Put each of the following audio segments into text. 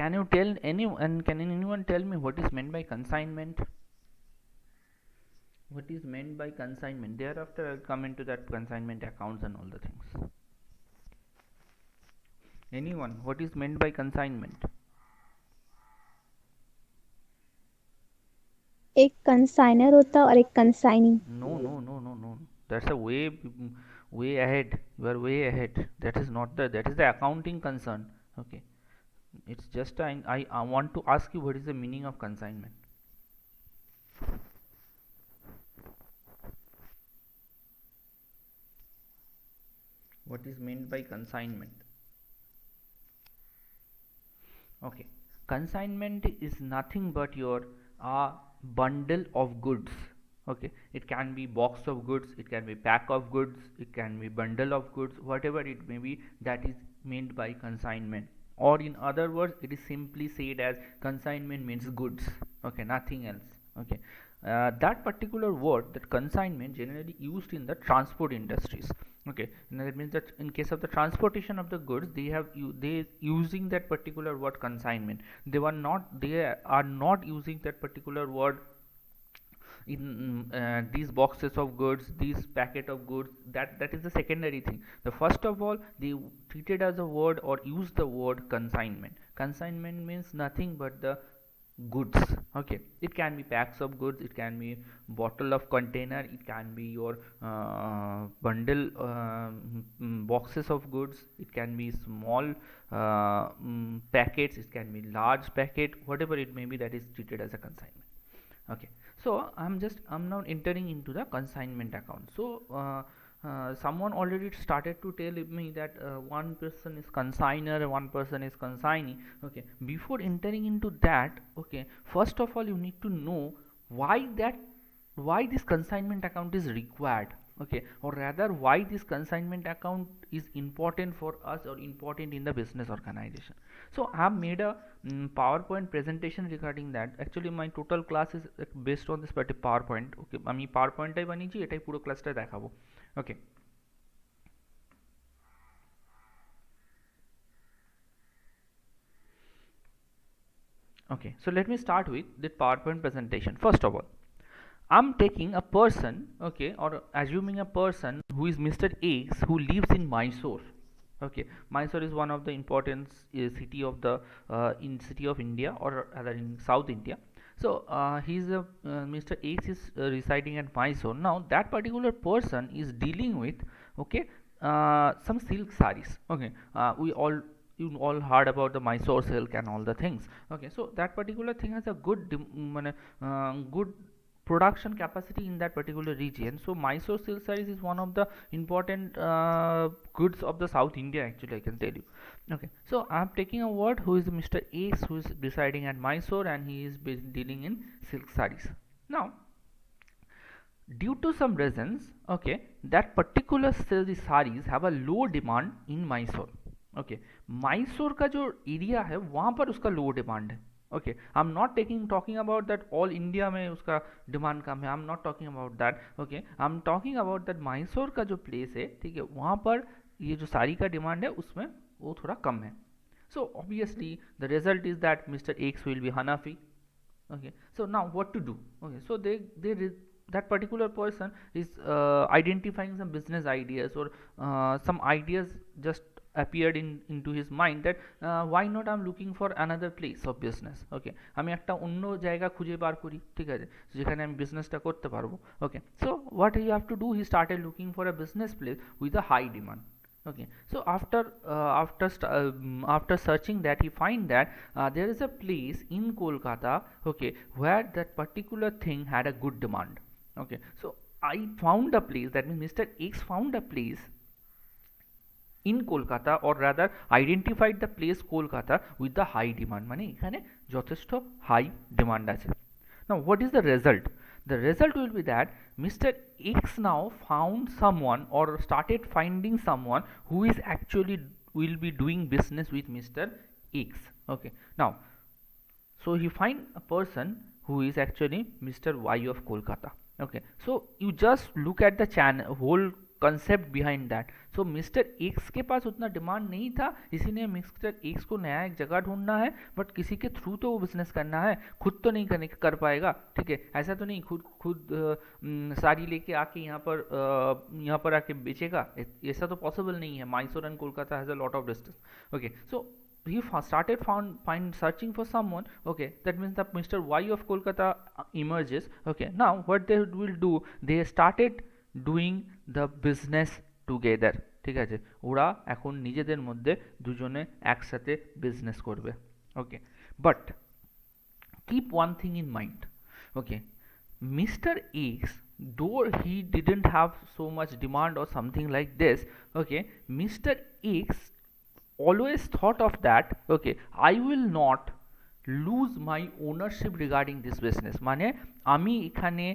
can you tell anyone? Can anyone tell me what is meant by consignment? What is meant by consignment? Thereafter, I'll come into that consignment accounts and all the things. Anyone? What is meant by consignment? एक consignor होता है और एक consignee. No, no, no, no, no. That's a way ahead. You are way ahead. That is not the. That is the accounting concern. Okay. It's just I want to ask you what is the meaning of consignment. What is meant by consignment? Okay. Consignment is nothing but your bundle of goods. Okay. It can be box of goods, it can be pack of goods, it can be bundle of goods, whatever it may be, that is meant by consignment. Or in other words, it is simply said as consignment means goods. Okay, nothing else. Okay. That particular word, that consignment, generally used in the transport industries. Okay, now that means that in case of the transportation of the goods, they using that particular word consignment. They are not using that particular word in these boxes of goods, these packet of goods. That is the secondary thing. The first of all, they treated as a word or use the word consignment. Consignment means nothing but the goods. Okay, it can be packs of goods, it can be bottle of container, it can be your bundle boxes of goods, it can be small packets, it can be large packet, whatever it may be, that is treated as a consignment. Okay, so I'm now entering into the consignment account. So someone already started to tell me that one person is consigner, one person is consignee. Okay, before entering into that, okay, first of all you need to know why that, why this consignment account is required. Okay, or rather why this consignment account is important for us or important in the business organization. So I have made a PowerPoint presentation regarding that. Actually my total class is based on this particular PowerPoint. Okay, আমি PowerPointটাই বানিয়েছি, এটাই পুরো ক্লাসটা দেখাবো. Okay. Okay, so let me start with the PowerPoint presentation. First of all, I'm taking a person, okay, or assuming a person who is Mr. X who lives in Mysore. Okay, Mysore is one of the important city of the in city of India, or rather in South India. So he's a Mr. X is residing at Mysore. Now that particular person is dealing with, okay, some silk saris. Okay, we all, you all heard about the Mysore silk and all the things. Okay, so that particular thing has a good good production capacity in that particular region. So Mysore silk sarees is one of the important goods of the South India, actually I can tell you. Okay, so I'm taking a word who is Mr. Ace, who is residing at Mysore and he is dealing in silk sarees. Now due to some reasons, okay, that particular sarees have a low demand in Mysore. Okay, Mysore का जो area है वहाँ पर उसका लो demand है. Okay, I am not talking about that all India में उसका demand कम है. I am not talking about that. Okay, I am talking about that Mysore का जो प्लेस है, ठीक है, वहाँ पर ये जो साड़ी का डिमांड है उसमें वो थोड़ा कम है. So obviously the result is that Mr. X will be Hanafi. Okay, so now what to do? Okay, so that particular person is identifying some business ideas, or some ideas just appeared into his mind that why not I'm looking for another place of business. Okay, আমি একটা অন্য জায়গা খুঁজে বার করি, ঠিক আছে, যেখানে আমি বিজনেসটা করতে পারবো. Okay, so what he have to do, he started looking for a business place with a high demand. Okay, so after searching that, he find that there is a place in Kolkata, okay, where that particular thing had a good demand. Okay, so I found a place, that means Mr. X found a place in Kolkata, or rather identified the place Kolkata with the high demand. মানে এখানে যথেষ্ট high demand আছে. Now what is the result? The result will be that Mr. X now found someone, or started finding someone who is actually will be doing business with Mr. X. Okay, now so he find a person who is actually Mr. Y of Kolkata. Okay, so you just look at the channel whole concept behind that. So mister X के पास उतना demand नहीं था, इसीलिए mister x को नया एक जगह ढूंढना है, बट किसी के थ्रू तो वो बिजनेस करना है, खुद तो नहीं करने कर पाएगा. ठीक है, ऐसा तो नहीं खुद खुद साड़ी लेके आके यहाँ पर आके बेचेगा, ऐसा तो पॉसिबल नहीं है. Mysore and Kolkata has a lot of distance. Okay, so he started find searching for someone. Okay, that means that Mr. Y of Kolkata emerges. Okay, now what they will do, they started doing the business together. ঠিক আছে, ওরা এখন নিজেদের মধ্যে দুজনে একসাথে business করবে. ওকে, but keep one thing in mind. Okay, Mr. X, though he didn't have so much demand or something like this, okay, Mr. X always thought of that, okay, I will not lose my ownership regarding this business. মানে আমি এখানে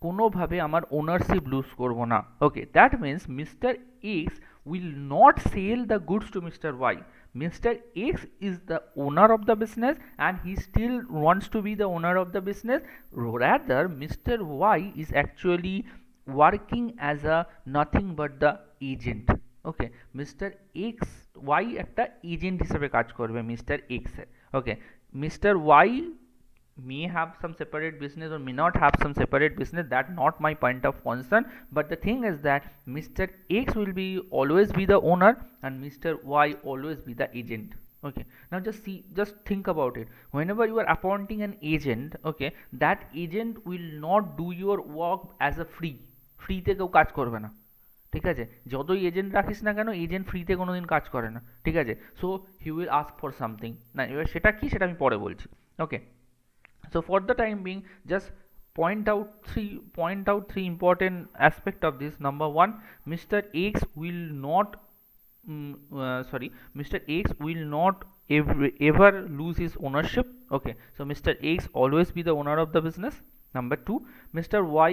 কোনোভাবে আমার ownership lose করব না. Okay, that means mister X will not sell the goods to Mr. Y. Mr. X is the owner of the business and he still wants to be the owner of the business. Rather, Mr. Y is actually working as a nothing but the agent. Okay, mister X Y একটা agent হিসেবে কাজ করবে mister এক্সের. Okay, mister Y may have some separate business or may not have some separate business, that not my point of concern, but the thing is that Mr. X will be always be the owner and Mr. Y always be the agent. Okay, now just think about it. Whenever you are appointing an agent, okay, that agent will not do your work as a free তে কেউ কাজ করবে না. ঠিক আছে, যতই agent রাখিস না কেন, এজেন্ট ফ্রিতে কোনোদিন কাজ করে না. ঠিক আছে, so he will ask for something. না, এবার সেটা কি সেটা আমি পরে বলছি. ওকে, so for the time being, just point out three important aspect of this. Number one, Mr. X will not Mr. X will not ever lose his ownership. Okay, so Mr. X always be the owner of the business. Number two, Mr. Y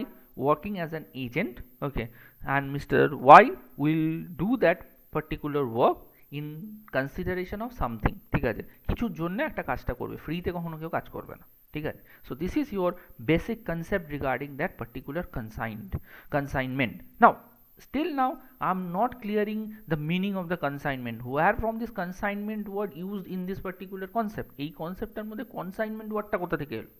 working as an agent. Okay, and Mr. Y will do that particular work in consideration of something. ঠিক আছে, কিছুর জন্য একটা কাজটা করবে, ফ্রিতে কখনো কেউ কাজ করবে না. ঠিক আছে, so this is your basic concept regarding that particular consignment. Now, still now I am not clearing the meaning of the consignment. Where from this consignment word used in this particular concept? এই কনসেপ্টটার মধ্যে consignment ওয়ার্ডটা কোথা থেকে এলো?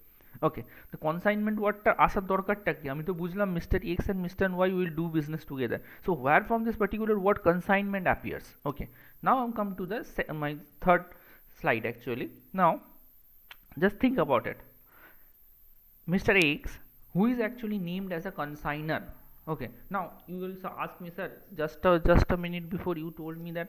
ওকে, তো consignment ওয়ার্ডটা আসার দরকারটা কি? আমি তো বুঝলাম mister X and mister Y will do business together. So where from this particular word consignment appears? Okay, now I come to the my third slide actually. Now just think about it. Mr. X, who is actually named as a consigner. Okay, now you will ask me, sir, just a minute before you told me that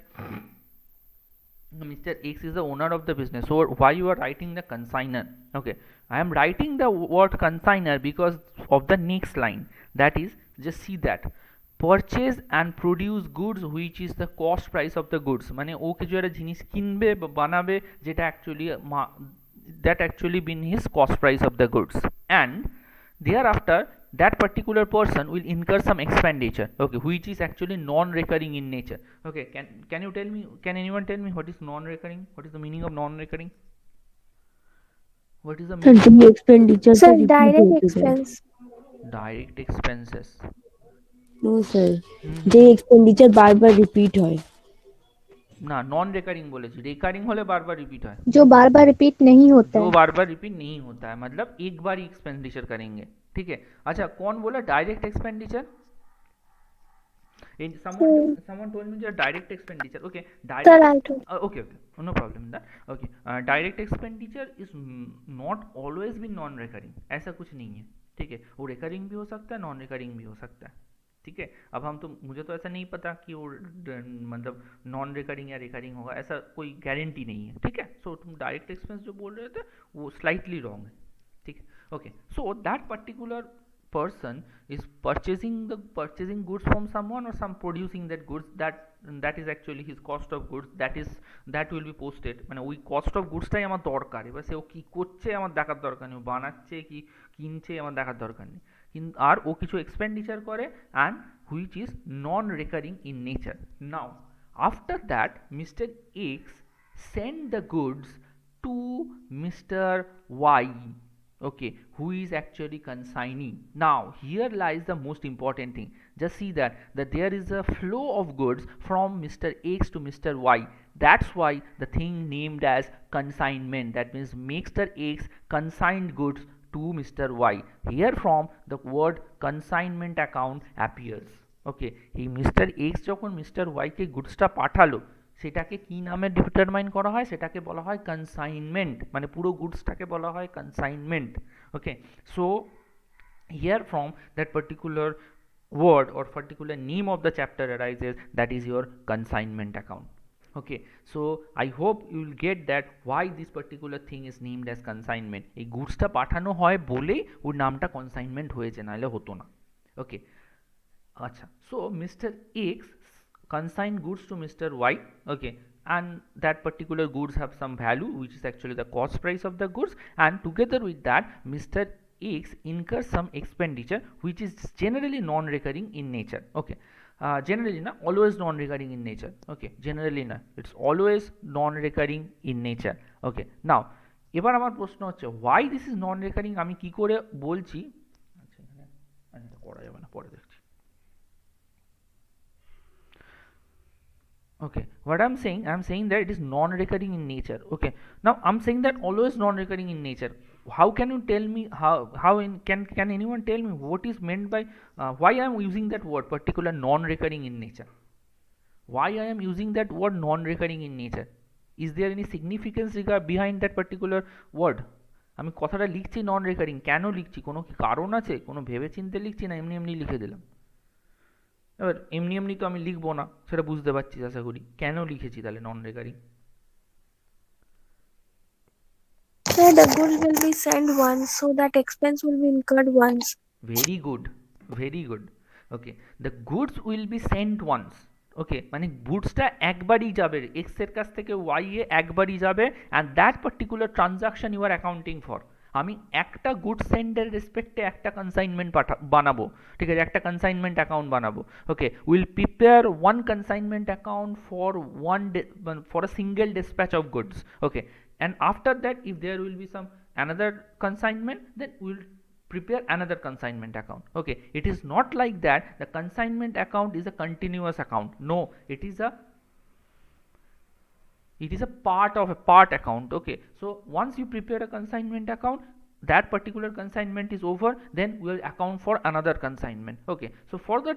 Mr. X is the owner of the business, so why you are writing the consigner? Okay, I am writing the word consigner because of the next line, that is, just see that purchase and produce goods which is the cost price of the goods. মানে ও কিছু একটা জিনিস কিনবে বা বানাবে যেটা actually been his cost price of the goods, and thereafter that particular person will incur some expenditure, okay, which is actually non-recurring in nature. Okay, can you tell me, can anyone tell me what is non-recurring? What is the meaning of non-recurring? What is the meaning? The expenditure Sir, direct expense. Direct expenses. No sir, যে expenditure বারবার repeat হয়. ना, non recurring बोलेছি, recurring হলে বারবার repeat হয়, जो बार बार repeat नहीं होता जो है. बार बार रिपीट नहीं होता है, मतलब एक बार ही एक्सपेंडिचर करेंगे. ठीक है, अच्छा कौन बोला direct expenditure? someone told me that direct expenditure. Okay, Sir, I told. okay, no problem in that. Okay, direct expenditure is not always been non recurring, ऐसा कुछ नहीं है. ठीक है, वो रिकरिंग भी हो सकता है, नॉन रिकरिंग भी हो सकता है. ठीक है, अब हम तो मुझे तो ऐसा नहीं पता कि वो मतलब नॉन रिकरिंग या रिकरिंग होगा, ऐसा कोई गारंटी नहीं है. ठीक है, सो तुम डायरेक्ट एक्सपेंस जो बोल रहे थे वो स्लाइटली रॉन्ग है. ठीक है, okay, so that particular person is purchasing goods from someone or some producing that goods, that is actually his cost of goods, that will be posted. মানে ওই কস্ট অফ গুডসটাই আমার দরকার. এবার সে ও কী করছে আমার দেখার দরকার নেই, ও বানাচ্ছে কি কিনছে আমার দেখার দরকার নেই, কিন্তু আর ও কিছু এক্সপেন্ডিচার করে and which is non recurring in nature. Now after that mister X send the goods to mister Y, okay, who is actually consignee. Now here lies the most important thing, just see that there is a flow of goods from Mr. X to Mr. Y. That's why the thing named as consignment, that means Mr. X consigned goods to Mr. Y. Here from the word consignment account appears. ওকে, এই mister x যখন mister ওয়াইকে গুডসটা পাঠালো সেটাকে কি নামে determine করা হয়, সেটাকে বলা হয় কনসাইনমেন্ট, মানে পুরো গুডসটাকে বলা হয় consignment. Okay, so here from that particular word or particular name of the chapter arises, that is your consignment account. Okay, so I hope you will get that why this particular thing is named as consignment. এই গুডসটা পাঠানো হয় বলেই ওর নামটা consignment হয়েছে, নাহলে হতো না। ওকে, আচ্ছা, so Mr. X consigned goods to Mr. Y, okay, and that particular goods have some value which is actually the cost price of the goods, and together with that Mr. X incurs some expenditure which is generally non-recurring in nature. Okay, generally na, always non-recurring in nature. Okay, generally na, it's always non-recurring in nature. Okay, now এবার আমার প্রশ্ন হচ্ছে why this is non-recurring আমি কি করে বলছি, আচ্ছা এখানে করা যাবে না, পরে দেখছি। Okay, what I'm saying that it is non-recurring in nature. Okay, now I'm saying that always non-recurring in nature. How can you tell me can anyone tell me what is meant by why I am using that word particular non-recurring in nature? Why I am using that word non-recurring in nature? Is there any significance behind that particular word? আমি কথাটা লিখছি নন recurring, কেন লিখছি, কোনো কি কারণ আছে, কোনো ভেবে চিন্তে লিখছি না এমনি এমনি লিখে দিলাম? এবার এমনি এমনি তো আমি লিখবো না, সেটা বুঝতে পারছিস আশা করি, কেন লিখেছি তাহলে নন recurring? Sir, the goods will be sent once, so that expense will be incurred once. Very good, very good. Okay, the goods will be sent once. ওকে, মানে গুডসটা একবারই যাবে এক্স এর কাছ থেকে ওয়াই এ একবারই যাবে, and that particular transaction you are accounting for. আমি একটা গুড সেন্ডের রেসপেক্টে একটা কনসাইনমেন্ট বানাবো, ঠিক আছে, একটা কনসাইনমেন্ট অ্যাকাউন্ট বানাবো। Okay, will prepare one consignment account for for a single dispatch of goods. Okay, and after that if there will be some another consignment, then we will prepare another consignment account. Okay, it is not like that the consignment account is a continuous account. No, it is a part of a part account. Okay, so once you prepare a consignment account, that particular consignment is over, then we will account for another consignment. Okay, so for the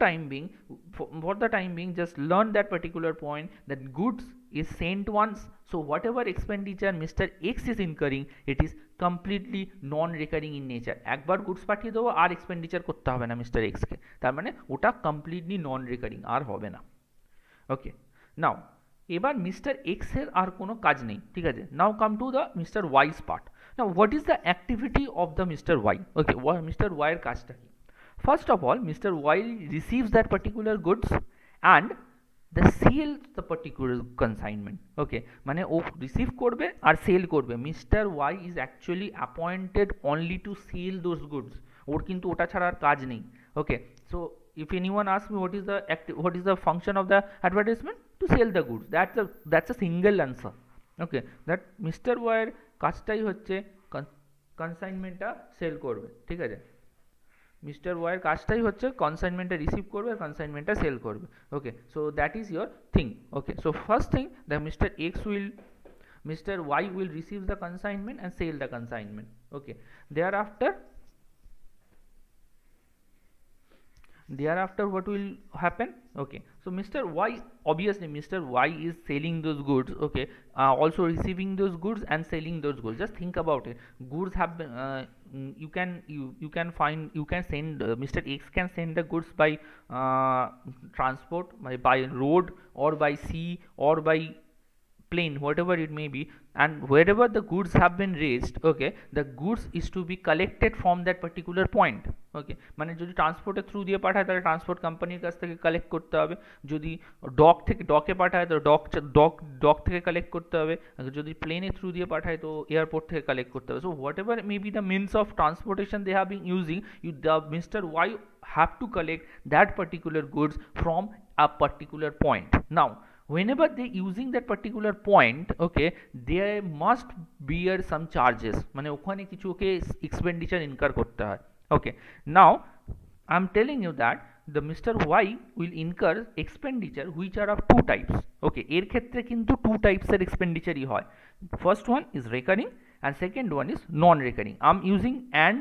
time being just learn that particular point, that goods is sent once, so whatever expenditure Mr. X is incurring, it is completely non-recurring in nature. একবার goods পাঠিয়ে দেবো আর expenditure করতে হবে না mister x কে, তার মানে ওটা completely নন recurring, আর হবে না। ওকে, নাও এবার মিস্টার এক্স এর আর কোনো কাজ নেই, ঠিক আছে। Now come to the mister Y's part. Now what is the activity of the mister Y? Okay, mister Y এর কাজটা কি? First of all mister Y receives that particular goods and the sell the particular consignment. Okay, মানে ও receive করবে আর sell করবে। Mister Y is actually appointed only to sell those goods, or কিন্তু ওটা ছাড়া আর কাজ নেই। Okay, so if anyone asks me what is the function of the advertisement, to sell the goods, that's a single answer. Okay, that Mr. Y এর কাজটাই হচ্ছে কনসাইনমেন্টটা sell করবে, ঠিক আছে। মিস্টার ওয়াই এর কাজটাই হচ্ছে কনসাইনমেন্টটা রিসিভ করবে আর কনসাইনমেন্টটা সেল করবে। Okay, so that is your thing. Okay, so first thing the Mr. Y will receive the consignment and sell the consignment. Okay, thereafter what will happen? Okay, so Mr. Y, obviously Mr. Y is selling those goods. Okay, also receiving those goods and selling those goods. Just think about it, goods have been you can send Mr. X can send the goods by transport, by road or by sea or by plane, whatever it may be, and wherever the goods have been raised, okay, the goods is to be collected from that particular point. Okay, মানে যদি ট্রান্সপোর্টের through দিয়ে পাঠায় তাহলে transport কোম্পানির কাছ থেকে collect করতে হবে, যদি ডকে পাঠায় তো ডক থেকে কালেক্ট করতে হবে, যদি প্লেনের থ্রু দিয়ে পাঠায় তো এয়ারপোর্ট থেকে কালেক্ট করতে হবে। So whatever may be the means of transportation they have been using, the Mr. Y have to collect that particular goods from a particular point. Now whenever they using that particular point, okay, they must bear some charges, মানে ওখানে কিছু ওকে expenditure incur করতে হয়। Okay, now I'm telling you that the Mr. Y will incur expenditure which are of two types. Okay, এর ক্ষেত্রে কিন্তু two types এর expenditure ই হয়. First one is recurring and second one is non-recurring. I'm using and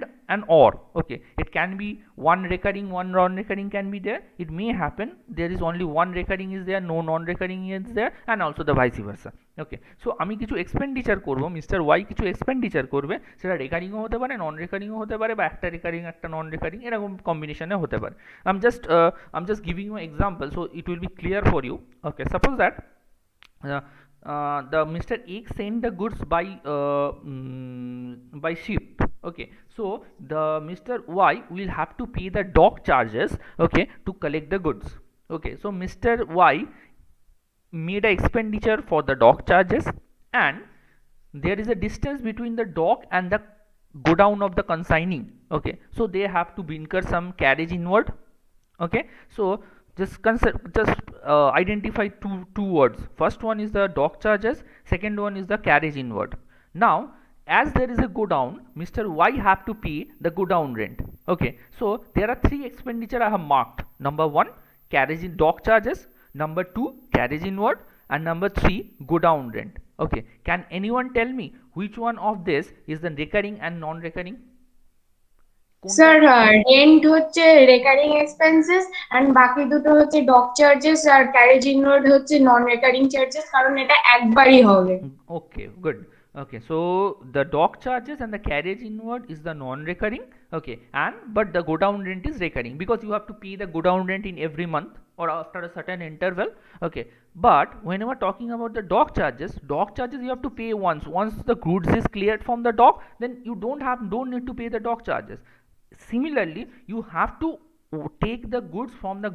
or. Okay, it can be one recurring, one non-recurring can be there. It may happen there is only one recurring is there, no non-recurring is there, and also the vice versa. Okay, so আমি কিছু expenditure করব, mister Y কিছু expenditure করবে, সেটা রেকারিংও হতে পারে, নন রেকারিংও হতে পারে, বা একটা রেকারিং একটা নন রেকারিং এরকম কম্বিনেশনে হতে পারে। I'm just giving you an example so it will be clear for you. Okay, suppose that the Mr. X send the goods by ship. Okay, so the Mr. Y will have to pay the dock charges, okay, to collect the goods. Okay, so Mr. Y made a expenditure for the dock charges, and there is a distance between the dock and the godown of the consignee. Okay, so they have to incur some carriage inward. Okay, so identify two words. First one is the dock charges, second one is the carriage inward. Now as there is a godown, Mr. Y have to pay the godown rent. Okay, so there are three expenditure I have marked. Number one, carriage in dock charges, number two, carriage inward, and number three, godown rent. Okay, can anyone tell me which one of this is the recurring and non-recurring? Sir rent হচ্ছে recurring expenses and বাকি দুটো হচ্ছে doc charges আর carriage inward হচ্ছে নন recurring charges, কারণ এটা একবারই হবে। Okay, good. Okay, so the dock charges and the carriage inward is the non-recurring. Okay, but the go down rent is recurring because you have to pay the go down rent in every month or after a certain interval. Okay, but whenever talking about the dock charges you have to pay once the goods is cleared from the dock, then you don't need to pay the dock charges. Similarly, you have to take the goods from the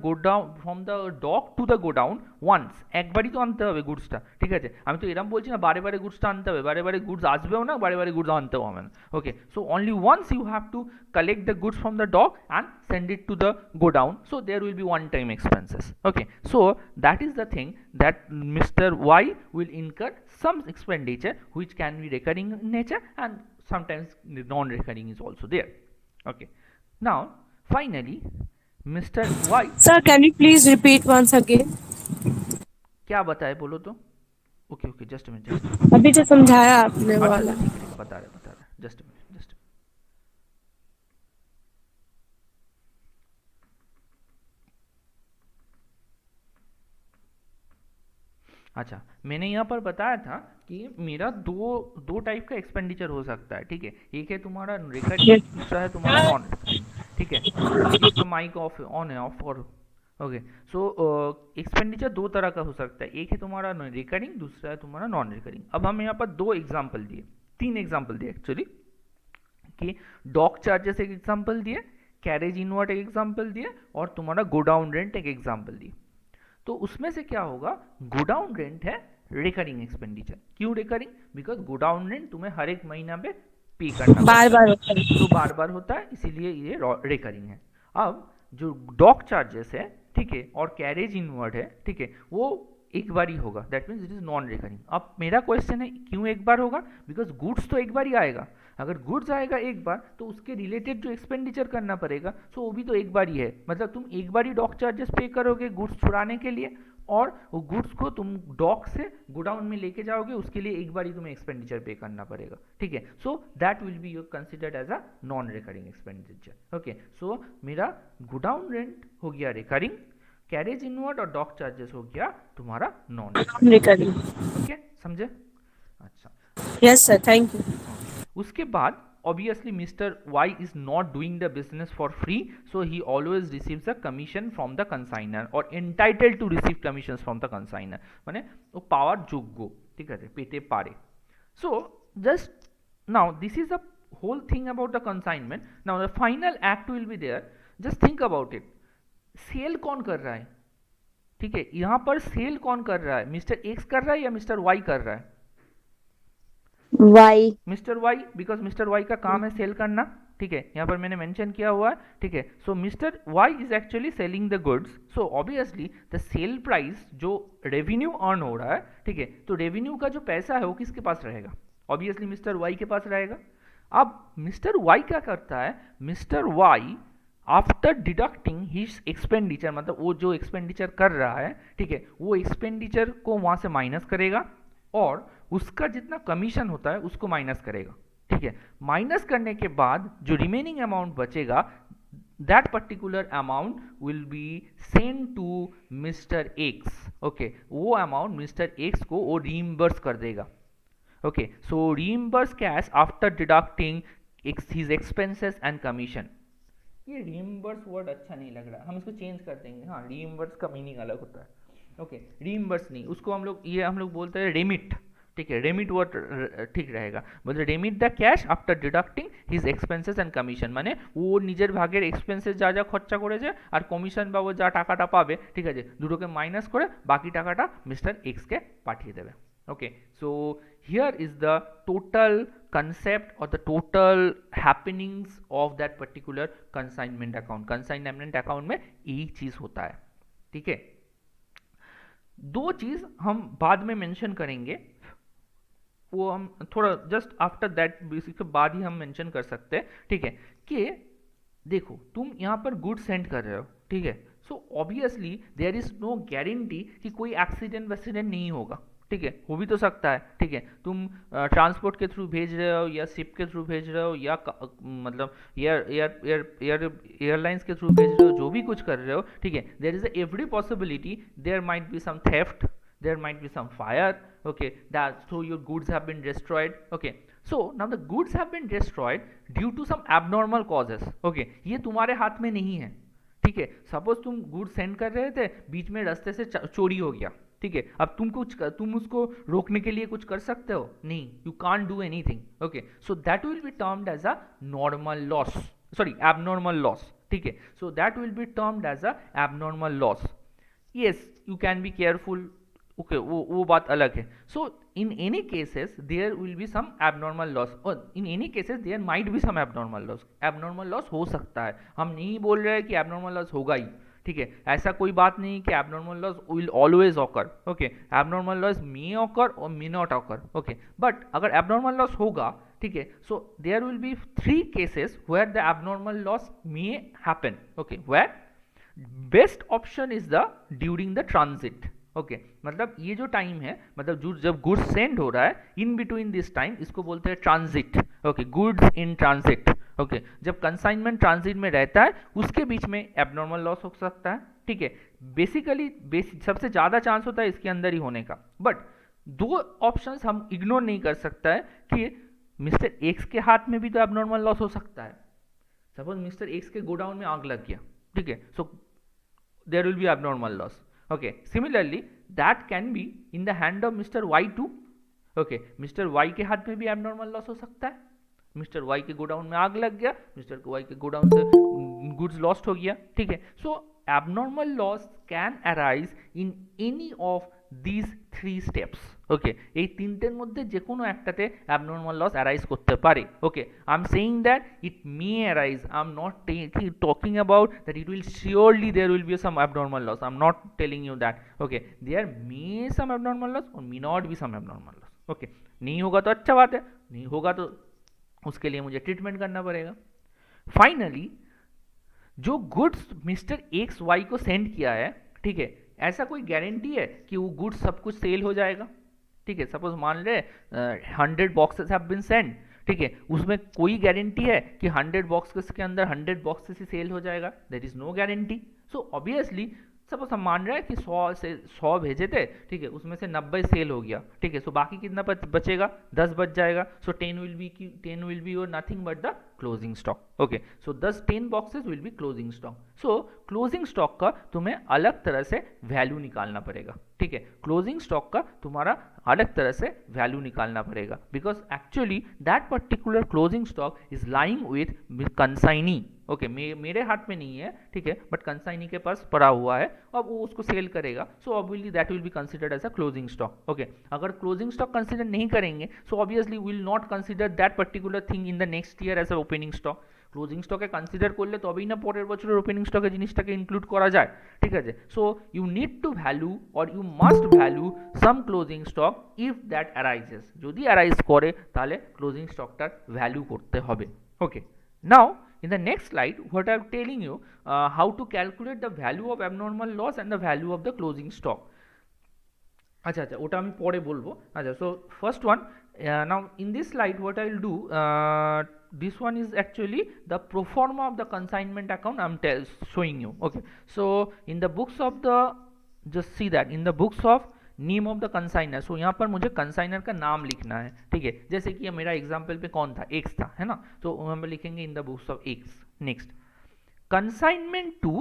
dock to the godown once, একবারই তো আনতে হবে গুডসটা, ঠিক আছে? আমি তো এরকম বলছি না বারে বারে গুডসটা আনতে হবে, বারে বারে গুডস আসবেও না, বারে বারে গুডস আনতেও হবে না। Okay, so only once you have to collect the goods from the dock and send it to the godown, so there will be one time expenses. Okay, so that is the thing that Mr. Y will incur some expenditure which can be recurring in nature and sometimes non-recurring is also there. Okay, now finally Mr. Y, Sir, can you please repeat once again? क्या बताए बोलो तो? Okay okay, just a minute, अभी जो समझाया आपने वो वाला। बता रहे जस्ट अ मिनट। अच्छा, मैंने यहाँ पर बताया था कि मेरा दो टाइप का एक्सपेंडिचर हो सकता है, ठीक है? एक है तुम्हारा रिकरिंग, दूसरा है तुम्हारा नॉन रिकरिंग, ठीक है? इसका माइक ऑफ ऑन है, ऑफ और ओके, सो एक्सपेंडिचर दो तरह का हो सकता है, एक है तुम्हारा रिकरिंग, दूसरा है तुम्हारा नॉन रिकरिंग। अब हम यहाँ पर तीन एग्जाम्पल दिए एक्चुअली, कि डॉक चार्जेस एक एग्जाम्पल दिए, कैरेज इनवर्ट एक एग्जाम्पल दिए, और तुम्हारा गोडाउन रेंट एक एग्जाम्पल दिए। तो उसमें से क्या होगा, गोडाउन रेंट है रिकरिंग एक्सपेंडिचर। क्यों रिकरिंग? बिकॉज गोडाउन रेंट तुम्हें हर एक महीना पे पे करना बार बार होता है, तो बार बार होता है, इसीलिए ये रिकरिंग है। अब जो डॉक चार्जेस है, ठीक है, और कैरेज इनवर्ड है, ठीक है, वो एक बार ही होगा, that means it is non recurring. अब मेरा क्वेश्चन है क्यों एक बार होगा? बिकॉज गुड्स तो एक बार ही आएगा, अगर गुड्स आएगा एक बार तो उसके रिलेटेड जो एक्सपेंडिचर करना पड़ेगा, सो वो भी तो एक बार ही है। मतलब तुम एक बार ही डॉक चार्जेस पे करोगे गुड्स छुड़ाने के लिए, और वो गुड्स को तुम डॉक से गोडाउन में लेके जाओगे, उसके लिए एक बार ही तुम्हें एक्सपेंडिचर पे करना पड़ेगा, ठीक है? So that will be considered as a non recurring expenditure. Okay, so मेरा गोडाउन रेंट हो गया रिकरिंग, कैरेज इनवर्ड और डॉक चार्जेस हो गया तुम्हारा नॉन रिकरिंग। ओके, समझे? अच्छा, यस सर, थैंक यू। उसके बाद obviously Mr. Y is not doing the business for free, so he always receives a commission from the consignor or entitled to receive commissions from the consignor, মানে ও পাওয়ার যোগ্য, ঠিক আছে, পেতে পারে। So just now this is the whole thing about the consignment. Now the final act will be there, just think about it, sell कौन कर रहा है? ठीक है, यहाँ पर सेल कौन कर रहा है, मिस्टर एक्स कर रहा है या मिस्टर वाई कर रहा है? Y, mister Y, because mister Y का काम है सेल करना, ठीक है, यहाँ पर मैंने मेंशन किया हुआ है, ठीक है। So mister Y is actually selling the goods, so obviously the sale price जो रेवेन्यू अर्न हो रहा है, ठीक है, तो रेवेन्यू का जो पैसा है वो किसके पास रहेगा? ऑब्वियसली मिस्टर वाई के पास रहेगा। अब मिस्टर वाई क्या करता है, mister Y after deducting his expenditure, मतलब वो जो एक्सपेंडिचर कर रहा है, ठीक है, वो एक्सपेंडिचर को वहाँ से माइनस करेगा और उसका जितना कमीशन होता है उसको माइनस करेगा, ठीक है। माइनस करने के बाद जो रिमेनिंग अमाउंट बचेगा, that particular amount will be sent to Mr. X, okay, वो amount Mr. X को वो reimburse कर देगा, okay, so reimburse cash after deducting his expenses and commission। ये reimburse word अच्छा नहीं लग रहा, हम इसको चेंज कर देंगे, हाँ, reimburse का मीनिंग अलग होता है, ओके, reimburse नहीं, उसको हम लोग बोलते हैं remit, ठीक है, रेमिट वर्ड ठीक रहेगा, मतलब remit the cash after deducting his expenses and commission, মানে ও নিজের ভাগের এক্সপেন্সেস যা যা খরচা করেছে আর কমিশন বা ও যা টাকাটা পাবে, ঠিক আছে, দুটোকে মাইনাস করে বাকি টাকাটা মিস্টার এক্সকে পাঠিয়ে দেবে, okay. So here is the total concept or the total happenings of that particular consignment account। consignment account में यही चीज़ होता है, ठीक है। दो चीज़ हम बाद में मेंशन करेंगे, वो हम थोड़ा जस्ट आफ्टर दैट बेसिक के बाद ही हम मेंशन कर सकते हैं, ठीक है, कि देखो तुम यहाँ पर गुड्स सेंड कर रहे हो, ठीक है, so obviously there is no guarantee कि कोई एक्सीडेंट वैक्सीडेंट नहीं होगा, ठीक है, हो भी तो सकता है, ठीक है, तुम ट्रांसपोर्ट के थ्रू भेज रहे हो या शिप के थ्रू भेज रहे हो या मतलब एयरलाइंस के थ्रू भेज रहे हो, जो भी कुछ कर रहे हो, ठीक है, there is every possibility there might be some theft, there might be some fire, okay, that so your goods have been destroyed, okay, so now the goods have been destroyed due to some abnormal causes, okay, ये तुम्हारे हाथ में नहीं है, ठीक है। Suppose तुम goods send कर रहे थे, बीच में रास्ते से चोरी हो गया, ठीक है, अब तुम उसको रोकने के लिए कुछ कर सकते हो नहीं, you can't do anything, okay, so that will be termed as a normal loss, sorry abnormal loss, ठीक है, so that will be termed as a abnormal loss. Yes, you can be careful, okay, वो बात अलग है। So in any cases there will be some abnormal loss, और in any cases there might be some abnormal loss, abnormal loss हो सकता है, हम नहीं बोल रहे हैं कि एबनॉर्मल लॉस होगा ही, ठीक है, ऐसा कोई बात नहीं कि abnormal loss will always occur, okay, abnormal loss may occur और may not occur, okay, but अगर एबनॉर्मल लॉस होगा, ठीक है, so there will be 3 cases where the abnormal loss may happen, okay, where best option is the during the transit, okay, मतलब ये जो time है, मतलब जब गुड्स सेंड हो रहा है, इन बिटवीन दिस टाइम इसको बोलते हैं transit, okay, goods in transit, okay, जब कंसाइनमेंट ट्रांजिट में रहता है उसके बीच में एबनॉर्मल लॉस हो सकता है, ठीक है, बेसिकली सबसे ज़्यादा चांस होता है इसके अंदर ही होने का, बट 2 ऑप्शंस हम इग्नोर नहीं कर सकता है कि मिस्टर एक्स के हाथ में भी तो एबनॉर्मल लॉस हो सकता है। सपोज मिस्टर एक्स के गोडाउन में आग लग गया, ठीक है, so there will be abnormal loss, okay, similarly that can be in the hand of Mr. Y too, okay, Mr. Y के हाथ में भी abnormal loss हो सकता है, Mr. Y के गोडाउन में आग लग गया, Mr. Y के गोडाउन से गुड्स लॉस्ट हो गया, ठीक है, सो abnormal loss can arise in any of these 3 steps, okay, এই তিনটের মধ্যে যে কোনো একটাতে abnormal loss arise করতে পারে, okay, I'm saying that it may arise, I'm not talking about that it will surely there will be some abnormal loss, I'm not telling you that, okay, there may some abnormal loss or may not be some abnormal loss, okay, नहीं होगा तो अच्छा बात है, नहीं होगा तो उसके लिए मुझे ट्रीटमेंट करना पड़ेगा। फाइनली जो गुड्स मिस्टर एक्स वाई को सेंड किया है, ठीक है, ऐसा कोई गारंटी है कि वो गुड्स सब कुछ सेल हो जाएगा, ठीक है, सपोज मान ले 100 बॉक्सेस हैव बीन सेंड, ठीक है, उसमें कोई गारंटी है कि 100 बॉक्सेस के अंदर 100 बॉक्सेस ही सेल हो जाएगा, there is no guarantee. So obviously suppose हम मान रहे हैं कि 100 भेजे थे, ठीक है, उसमें से 90 सेल हो गया, ठीक है, सो बाकी कितना बचेगा, 10 बच जाएगा, सो 10 will be your nothing but the closing stock, okay, so 10 boxes will be closing stock. So closing stock का तुम्हें अलग तरह से वैल्यू निकालना पड़ेगा, ठीक है, क्लोजिंग स्टॉक का तुम्हारा अलग तरह से वैल्यू निकालना पड़ेगा, because actually that particular closing stock is lying with consignee, okay, मेरे हाथ में नहीं है, ठीक है, बट कंसाइनी के पास पड़ा हुआ है, अब वो उसको सेल करेगा, so obviously that will be considered as a closing stock, okay. अगर क्लोजिंग स्टॉक कंसिडर नहीं करेंगे, so obviously will not consider that particular thing in the next year as a opening stock. Closing স্টকে consider করলে তবেই না পরের বছরের opening স্টকে জিনিসটাকে ইনক্লুড করা যায়, ঠিক আছে। So you need to value or you must value some closing stock if that arises, যদি অ্যারাইজ করে তাহলে ক্লোজিং স্টকটার ভ্যালু করতে হবে, ওকে। Now in the next slide what I'm telling you how to calculate the value of abnormal loss and the value of the closing stock. আচ্ছা আচ্ছা ওটা আমি পরে বলবো। আচ্ছা so first one now in this slide what I will do this one is actually the pro forma of the consignment account I'm showing you. Okay, so in the books of the just see that in the books of name of the consignor, so यहाँ पर मुझे consignor का नाम लिखना है, ठीक है। जैसे कि मेरा एग्जाम्पल पे कौन था, एक्स था, है ना, तो हम लिखेंगे in the books of X. Next consignment to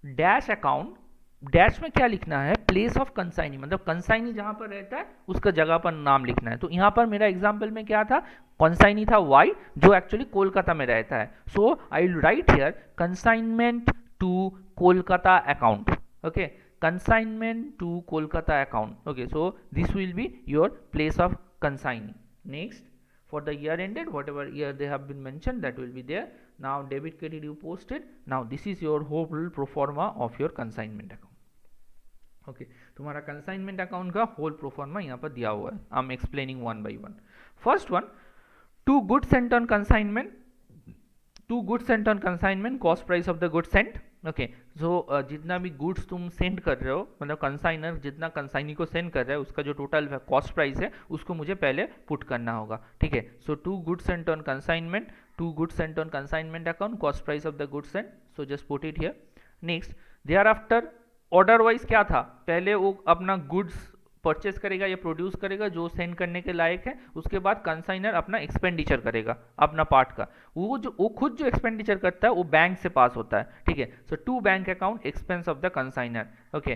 dash account, dash में क्या लिखना है, प्लेस ऑफ कंसाइनी, मतलब कंसाइनी जहां पर रहता है उसका जगह पर नाम लिखना है। तो यहाँ पर मेरा एग्जाम्पल में क्या था, कंसाइनी था वाई जो एक्चुअली कोलकाता में रहता है। So I will write here consignment to Kolkata account. Okay, consignment to Kolkata account. Okay, so this will be your place of consignee. Next, for the year ended, whatever year they have been mentioned, that will be there. Now debit credit you posted. Now this is your whole pro forma of your consignment account. Okay, तुम्हारा consignment account का whole pro forma यहाँ पर दिया हुआ है। I'm explaining one by one. First one, two goods sent on consignment. To goods sent on consignment, cost price of the goods sent. Okay, so जितना भी goods तुम send कर रहे हो, मतलब कंसाइनर जितना कंसाइनी को सेंड कर रहा है उसका जो टोटल कॉस्ट प्राइस है उसको मुझे पहले पुट करना होगा, ठीक है। So to goods sent on consignment, to goods sent on consignment account, cost price of the goods sent, so just put it here. Next, thereafter order wise क्या था, पहले वो अपना गुड्स परचेस करेगा या प्रोड्यूस करेगा जो send करने के लायक है, उसके बाद कंसाइनर अपना एक्सपेंडिचर करेगा अपना पार्ट का, वो खुद जो एक्सपेंडिचर करता है वो बैंक से पास होता है, ठीक है। So to bank account expense of the consignor. Okay,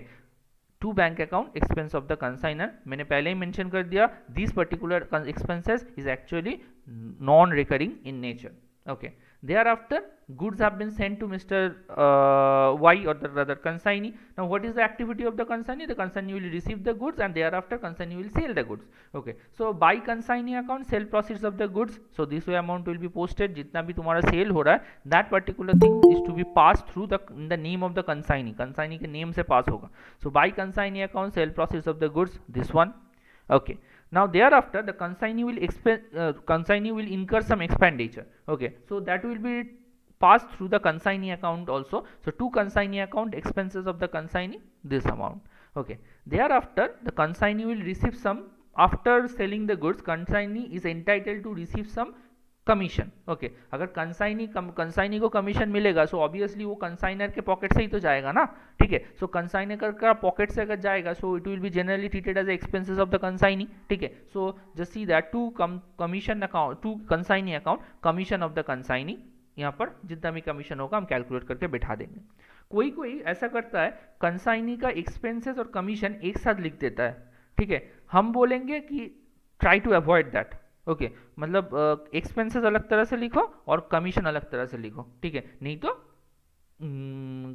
to bank account expense of the consignor, मैंने पहले ही मेंशन कर दिया, this particular expenses is actually non recurring in nature. Okay, thereafter goods have been sent to Mr. Y or the rather consignee. Now what is the activity of the consignee? The consignee will receive the goods and thereafter consignee will sell the goods. Okay, so by consignee account sell proceeds of the goods, so this way amount will be posted, जितना भी तुम्हारा cell हो रहा है that particular thing is to be passed through the name of the consignee, consignee के name से पास होगा। So by consignee account sell proceeds of the goods, this one। Okay, now thereafter the consignee will incur some expenditure। Okay, so that will be passed through the consignee account also. So to consignee account expenses of the consignee, this amount। Okay, thereafter the consignee will receive some, after selling the goods consignee is entitled to receive some commission. Okay, अगर consignee को commission मिलेगा so obviously वो consignor के pocket से ही तो जाएगा ना, ठीक है। सो कंसाइनर का पॉकेट से अगर जाएगा so it will be generally treated as expenses of the consignee, ठीक है। So just see that to commission account, to consignee account commission of the consignee, यहाँ पर जितना भी कमीशन होगा हम कैलकुलेट करके बैठा देंगे। कोई कोई ऐसा करता है कंसाइनी का एक्सपेंसेस और कमीशन एक साथ लिख देता है, ठीक है। हम बोलेंगे कि try to avoid that. Okay, मतलब एक्सपेंसेस अलग तरह से लिखो और कमीशन अलग तरह से लिखो, ठीक है, नहीं तो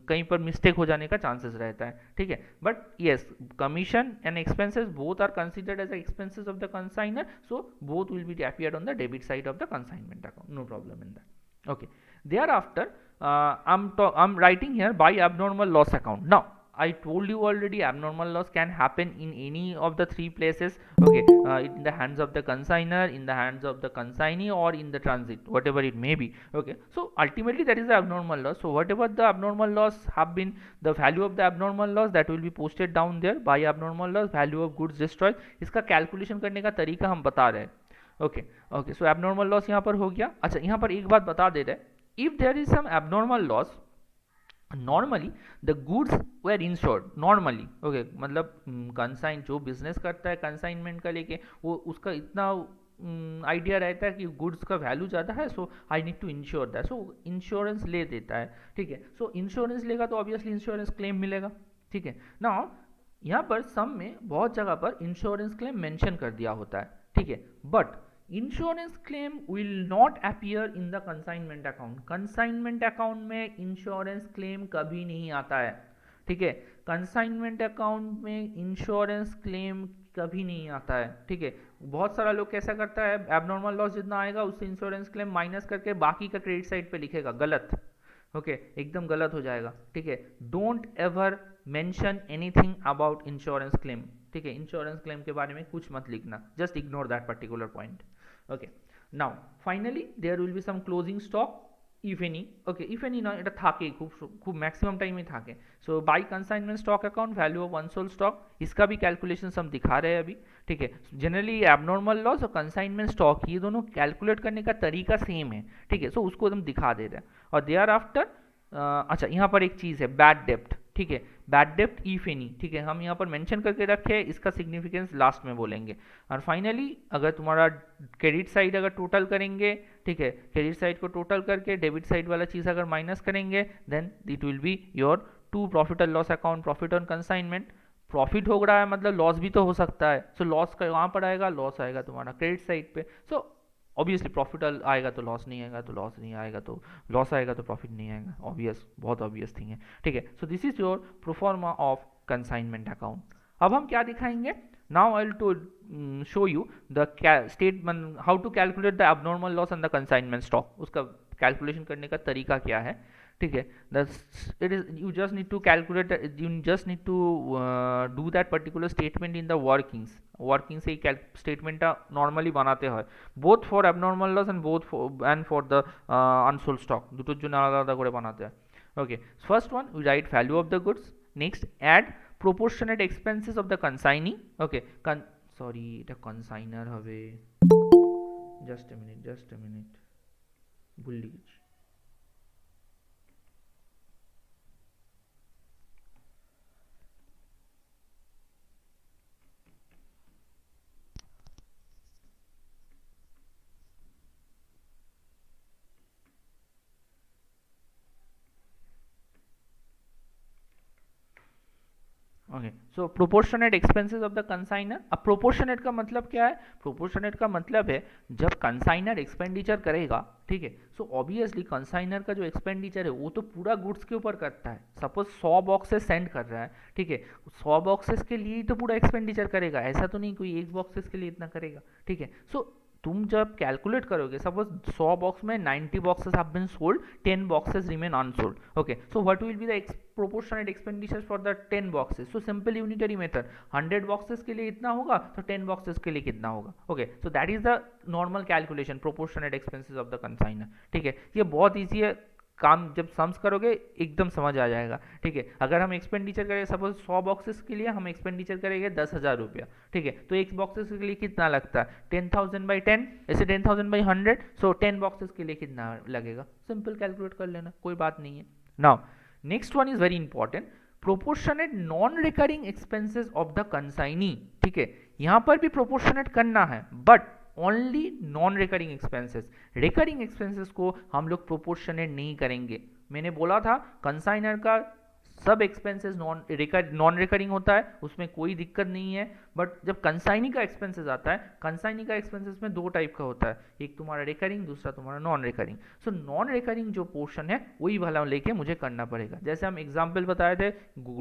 कहीं पर मिस्टेक हो जाने का चांसेस रहता है, ठीक है। But yes, commission and expenses both are considered as expenses of the consignor, so both will be appeared on the debit side of the consignment account, no problem in that. Okay, thereafter I'm writing here by abnormal loss account. Now I told you already abnormal loss can happen in any of the three places, okay, in the hands of the consignor, in the hands of the consignee, or in the transit, whatever it may be, okay. So ultimately that is the abnormal loss. So whatever the abnormal loss have been, the value of the abnormal loss that will be posted down there by abnormal loss, value of goods destroyed, इसका calculation करने का तरीका हम बता रहे हैं। Okay okay, सो abnormal loss यहाँ पर हो गया। अच्छा, यहाँ पर एक बात बता दे रहे हैं, if there is some abnormal loss normally the goods were insured normally. Okay, मतलब कंसाइन जो बिजनेस करता है कंसाइनमेंट का लेके वो उसका इतना आइडिया रहता है कि गुड्स का वैल्यू ज़्यादा है, so I need to insure that, so insurance ले देता है, ठीक है। सो इंश्योरेंस लेगा तो ऑब्वियसली इंश्योरेंस क्लेम मिलेगा, ठीक है ना। यहाँ पर सम में बहुत जगह पर इंश्योरेंस क्लेम मेंशन कर दिया होता है, ठीक है, but insurance claim will not appear in the consignment account. Consignment account में इंश्योरेंस क्लेम कभी नहीं आता है, ठीक है। कंसाइनमेंट अकाउंट में इंश्योरेंस क्लेम कभी नहीं आता है, ठीक है। बहुत सारा लोग कैसा करता है, एबनॉर्मल लॉस जितना आएगा उससे इंश्योरेंस क्लेम माइनस करके बाकी का क्रेडिट साइड पे लिखेगा, गलत, ओके, एकदम गलत हो जाएगा, ठीक है। Don't ever mention anything about insurance claim, ठीक है। इंश्योरेंस क्लेम के बारे में कुछ मत लिखना, just ignore that particular point. Okay, now finally there will be some closing stock if any, okay, if any নয়, এটা থাকে খুব मैक्सिमम टाइम में থাকে। So by consignment stock account value of unsold stock, इसका भी कैलकुलेशन हम दिखा रहे हैं अभी, ठीक है। जनरली एबनॉर्मल लॉस और कंसाइनमेंट स्टॉक ये दोनों कैलकुलेट करने का तरीका सेम है, ठीक है। सो उसको हम दिखा दे रहे हैं। और देयर आफ्टर अच्छा यहाँ पर एक चीज़ है बैड डेप्ट, ठीक है, बैड डेप्ट इफ एनी, ठीक है, हम यहाँ पर मेंशन करके रखे हैं, इसका सिग्निफिकेंस लास्ट में बोलेंगे। और फाइनली अगर तुम्हारा क्रेडिट साइड अगर टोटल करेंगे, ठीक है, क्रेडिट साइड को टोटल करके डेबिट साइड वाला चीज़ अगर माइनस करेंगे then it will be your to profit और loss account, profit on consignment. Profit हो रहा है मतलब लॉस भी तो हो सकता है, सो लॉस का वहाँ पर आएगा, लॉस आएगा तुम्हारा क्रेडिट साइड पे। सो ऑब्वियसली प्रॉफिट आएगा तो लॉस नहीं आएगा, तो लॉस नहीं आएगा तो लॉस आएगा, तो प्रॉफिट नहीं आएगा, ऑब्वियस, बहुत ऑब्वियस थिंग है, ठीक है। So this is your proforma of consignment account. अब हम क्या दिखाएंगे, now I will to show you the statement how to calculate the abnormal loss and the consignment stock, उसका कैलकुलेशन करने का तरीका क्या है, ठीक है। It is you just need to calculate, you just need to do that particular statement in the working से ही स्टेटमेंटটা নর্মালি বানাতে হয়, both for abnormal loss and both and for the unsold stock, দুটোর জন্য আলাদা আলাদা করে বানাতে হয়। Okay, first one we write value of the goods, next add proportionate expenses of the consignee, okay, sorry এটা কনসাইনার হবে, জাস্ট এ মিনিট ভুলে গেছি। Okay, so proportionate expenses of the consignor. अब प्रोपोर्शनेट का मतलब क्या है, प्रोपोर्शनेट का मतलब है जब कंसाइनर एक्सपेंडिचर करेगा, ठीक है, सो ऑब्वियसली कंसाइनर का जो एक्सपेंडिचर है वो तो पूरा गुड्स के ऊपर करता है। सपोज 100 बॉक्सेस सेंड कर रहा है, ठीक है, 100 बॉक्सेस के लिए ही तो पूरा एक्सपेंडिचर करेगा, ऐसा तो नहीं कोई एक बॉक्सेस के लिए इतना करेगा, ठीक है। सो तुम जब कैलकुलेट करोगे, सपोज 100 बॉक्स में 90 boxes have been sold, 10 boxes remain unsold, okay, so what will be the proportionate expenditures for the 10 boxes, so simple unitary method, 100 boxes के लिए इतना होगा तो 10 boxes के लिए कितना होगा, okay, so that is the normal calculation proportionate expenses of the consignor, ठीक है। ये बहुत ईजी है, काम जब सम्स करोगे एकदम समझ आ जाएगा, ठीक है। अगर हम एक्सपेंडिचर करें, सपोज 100 बॉक्सेस के लिए हम एक्सपेंडिचर करेंगे 10,000 रुपया, ठीक है, तो एक बॉक्सेस के लिए कितना लगता है 10,000 बाई 10, ऐसे 10,000 बाई 100, सो 10 बॉक्सेस के लिए कितना लगेगा, सिंपल कैलकुलेट कर लेना, कोई बात नहीं है। Now next one is very important, proportionate non recurring expenses of the consignee, ठीक है, यहाँ पर भी प्रोपोर्शनेट करना है but only non recurring expenses, recurring expenses को हम लोग प्रोपोर्शनेट नहीं करेंगे। मैंने बोला था कंसाइनर का सब एक्सपेंसेस नॉन रिकरिंग होता है, उसमें कोई दिक्कत नहीं है, बट जब कंसाइनी का एक्सपेंसेस आता है, कंसाइनी का एक्सपेंसेस में दो टाइप का होता है, एक तुम्हारा रिकरिंग, दूसरा तुम्हारा non recurring. So non recurring जो पोर्शन है वही वाला लेके मुझे करना पड़ेगा। जैसे हम एग्जाम्पल बताए थे,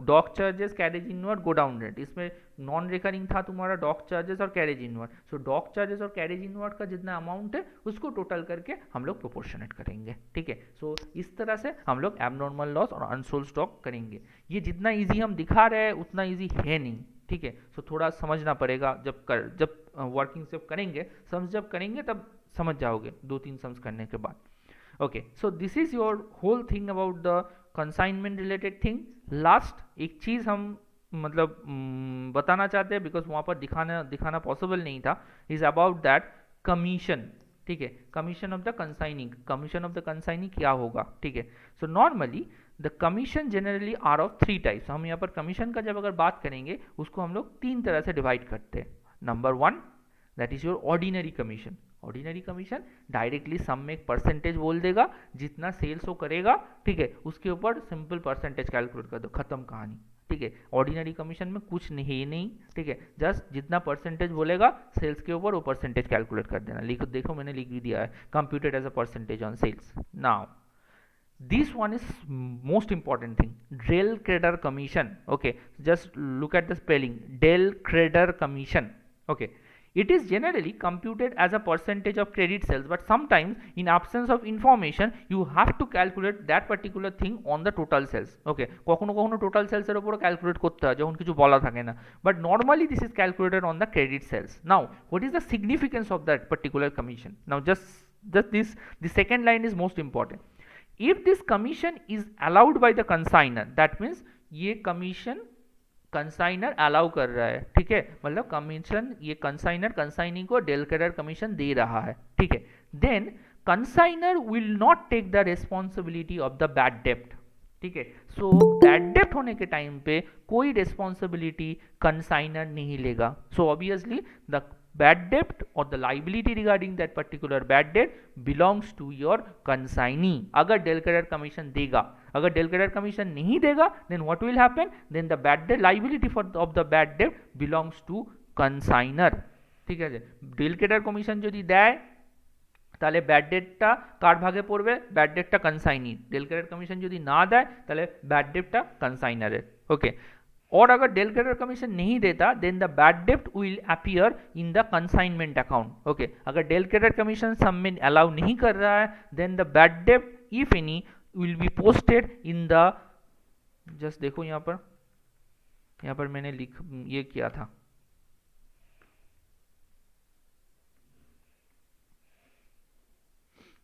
dock charges, carriage inward, godown rate, इसमें नॉन रिकरिंग था तुम्हारा डॉक चार्जेस और carriage inward. So dock charges और कैरेज इनवर्ड का जितना अमाउंट है उसको टोटल करके हम लोग प्रोपोर्शनेट करेंगे, ठीक है। सो इस तरह से हम लोग एबनॉर्मल लॉस और अनसोल्ड स्टॉक करेंगे। ये जितना इजी हम दिखा रहे हैं उतना इजी है नहीं, ठीक है। सो थोड़ा समझना पड़ेगा, जब वर्किंग जब करेंगे, सम्स जब करेंगे तब समझ जाओगे 2-3 सम्स करने के बाद। Okay, so this is your whole thing about the consignment related thing. Last एक चीज़ हम मतलब बताना चाहते हैं, बिकॉज वहाँ पर दिखाना पॉसिबल नहीं था, इज अबाउट दैट कमीशन, ठीक है, commission of the consigning. Commission of the consigning क्या होगा, ठीक है। So normally the commission generally are of 3 types. हम यहाँ पर कमीशन का जब अगर बात करेंगे उसको हम लोग 3 तरह से डिवाइड करते हैं। Number 1 that is your ordinary commission. Ordinary commission directly sum में एक परसेंटेज बोल देगा, जितना सेल्स वो करेगा, ठीक है, उसके ऊपर सिंपल परसेंटेज कैलकुलेट कर दो, खत्म कहानी, ठीक है। ऑर्डिनरी कमीशन में कुछ नहीं, ठीक है, जस्ट जितना परसेंटेज बोलेगा सेल्स के ऊपर वो परसेंटेज कैलकुलेट कर देना। लिखो, देखो मैंने लिख भी दिया है, computed as a percentage on sales. Now this one is most important thing, del creditor commission, okay, just look at the spelling, del creditor commission, okay, It is generally computed as a percentage of credit sales, but sometimes in absence of information you have to calculate that particular thing on the total sales. Okay, কখনো কখনো total sales এর উপরও calculate করতে হয় যখন কিছু বলা থাকে না, but normally this is calculated on the credit sales. Now what is the significance of that particular commission? Now just this, the second line is most important. If this commission is allowed by the consignor, that means ये commission consignor allow कर रहा है, ठीक है, मतलब commission ये consignor consignee को del creditor commission दे रहा है, ठीक है, then consignor will not take the responsibility of the bad डेप्ट, ठीक है, सो बैड डेप्ट होने के टाइम पे कोई रिस्पॉन्सिबिलिटी कंसाइनर नहीं लेगा. सो obviously the bad debt or the liability regarding that particular bad debt belongs to your consignee. अगर डेल क्रेडिटर कमीशन देगा, अगर डेल क्रेडिटर कमीशन नहीं देगा, then what will happen? Then the bad debt liability of the bad debt belongs to consignor. ঠিক আছে, del creditor commission যদি দেয় তাহলে ব্যাড ডেটটা কার ভাগে পড়বে? ব্যাড ডেটটা কনসাইনির. ডেল ক্রেডিটার কমিশন যদি না দেয় তাহলে ব্যাড ডেটটা কনসাইনারের. ওকে, और अगर डेल क्रेडिटर कमीशन नहीं देता देन द बैड डेप्ट will appear in the consignment account. Okay, अगर डेल क्रेडिटर कमीशन सब में अलाउ नहीं कर रहा है देन द बैड डेप्ट if any will be posted in the, just देखो यहाँ पर मैंने ये किया था,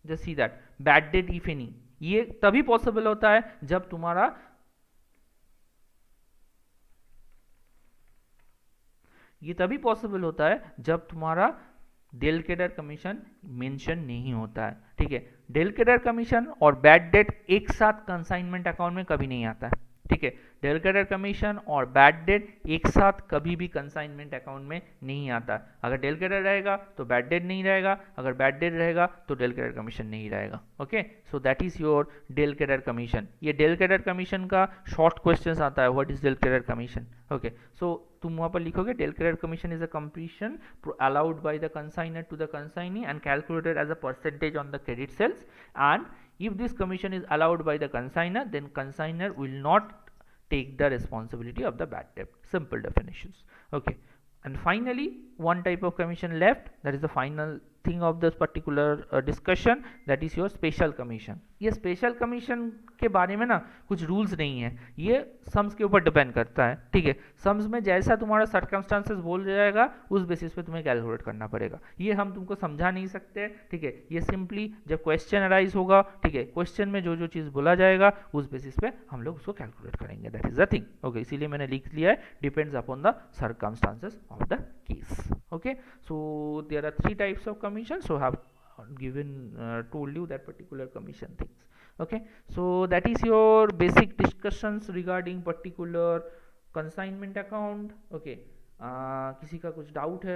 just see that bad debt if any, ये तभी पॉसिबल होता है जब तुम्हारा डेल क्रेडिटर कमीशन मेंशन नहीं होता है. ठीक है, डेल क्रेडिटर कमीशन और बैड डेट एक साथ कंसाइनमेंट अकाउंट में कभी नहीं आता है. ठीक है, डेल क्रेडिटर कमीशन और बैड डेट एक साथ कभी भी कंसाइनमेंट अकाउंट में नहीं आता. अगर डेल क्रेडिटर रहेगा तो बैड डेट नहीं रहेगा, अगर बैड डेट रहेगा तो डेल क्रेडिटर कमीशन नहीं रहेगा. Okay, so that is your del creditor commission. ये डेल क्रेडिटर कमीशन का शॉर्ट क्वेश्चन आता है, what is del creditor commission. Okay, so तुम वहाँ पर लिखोगे del creditor commission is a commission allowed by the consignor to the consignee and calculated as a percentage on the credit sales, and if this commission is allowed by the consignor then consignor will not take the responsibility of the bad debt. Simple definitions. Okay, and finally one type of commission left, that is the final thing of this particular discussion, that is your special commission. ये special commission के बारे में ना कुछ rules नहीं है, ये sums के ऊपर डिपेंड करता है. ठीक है, सम्स में जैसा तुम्हारा सर्कमस्टांसेस बोल जाएगा उस बेसिस पे तुम्हें कैलकुलेट करना पड़ेगा. ये हम तुमको समझा नहीं सकते. ठीक है, ये सिंपली जब क्वेश्चन अराइज होगा, ठीक है, क्वेश्चन में जो जो चीज़ बोला जाएगा उस बेसिस पे हम लोग उसको कैलकुलेट करेंगे. That is the thing. Okay, इसीलिए मैंने लिख लिया है depends upon the circumstances of the case. Okay, so there are 3 types of commission, so have given told you that particular commission things. Okay, so that is your basic discussions regarding particular consignment account. Okay, किसी का कुछ doubt है?